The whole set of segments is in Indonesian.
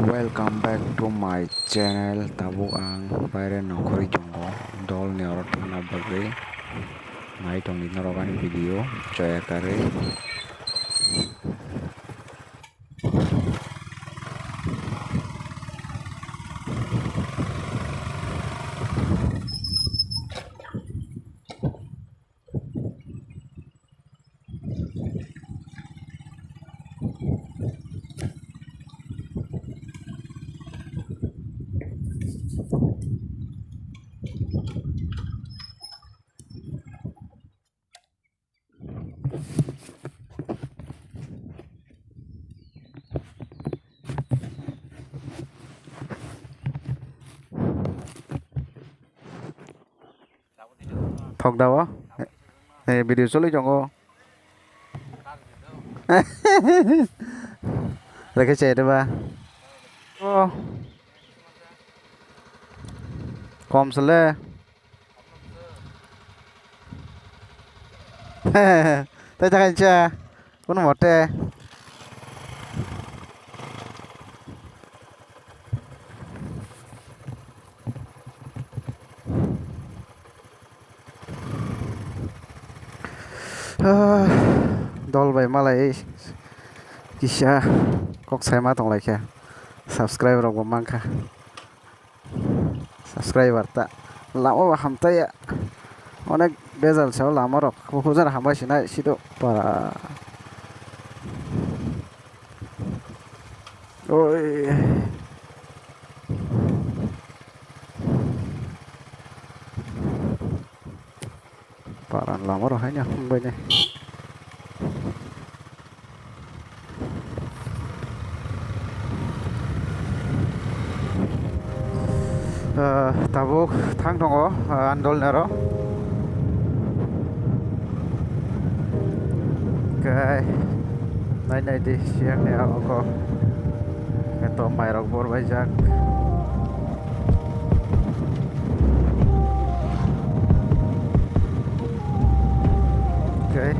Welcome back to my channel. Tabuk ang bayre nongkori jongo dol ni oro tuna bagre nai tong ni narogani video joya kare. Thọc đâu á? Video số lấy chồng cô. Là cái xe đấy ba. Kom sele. Tay tay cha. Cũng một tê. Dol bay malai kisah kok saya matong like ya subscribe rok mangka subscriber ta lama hamta ya onek bezal sao lama rok hujan hamba sina sido para oi para lama rok hanya hamba tabuk thang dongo andol nero cái này đi siang này có cái tổ máy rọc bor bây giờ okay.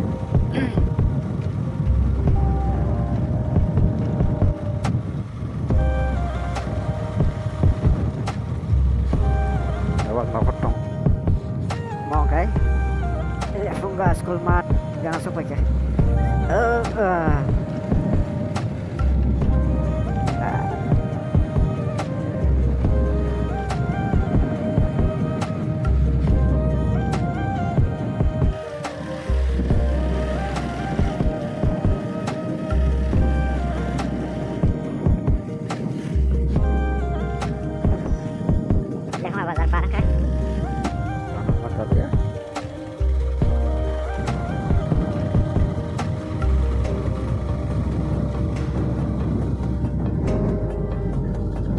School mat jangan supaya Jangan bazar parah kan? ya.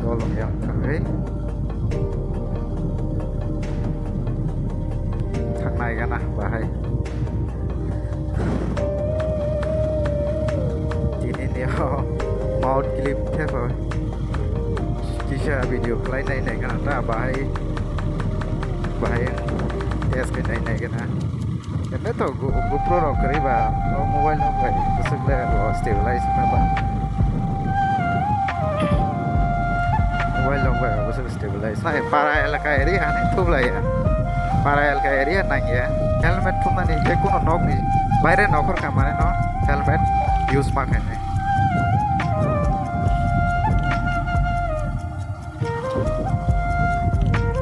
Tolong yang kare thằng này cái nào bà hay chỉ nên đeo mau clip thế thôi chỉ share video cái này cái nào ra bà hay test cái này cái nào cái này thôi GoPro rồi cái bà mobile nó vậy cái sức là stabilize nó bà mobile long vậy cái sức stabilize này para elaka area này thu lại para elaka area này ya helmet thu này cái কোনো knock này বাইরে knocker kamane no helmet use mak hai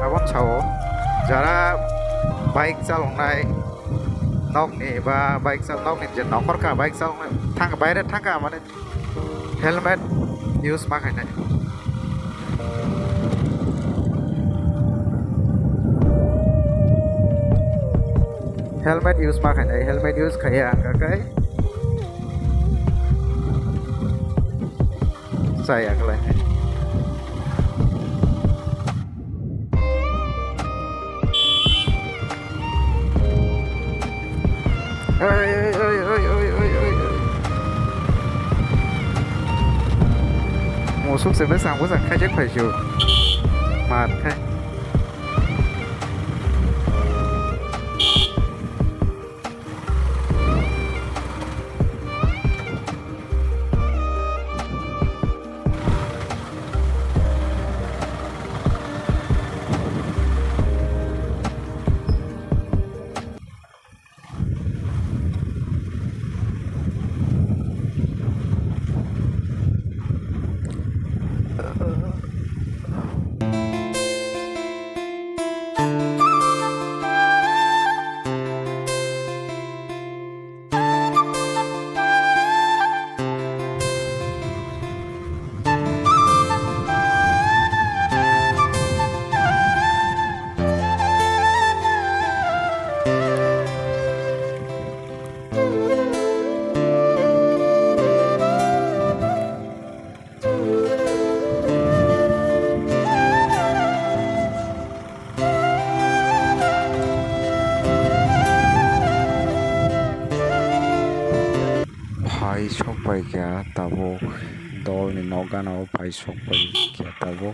abon chao jara bike চালায় knock ni ba bike knock ni je knocker ka bike চালায় thang বাইরে থাকা মানে helmet use mak hai helmet use mak hai helmet use khaya cái saya cái này một số sẽ biết rằng có rằng khai chắc phải chịu mà khai pai sok pai kya tabo dol ni nokgana o pai sok pai kya tabo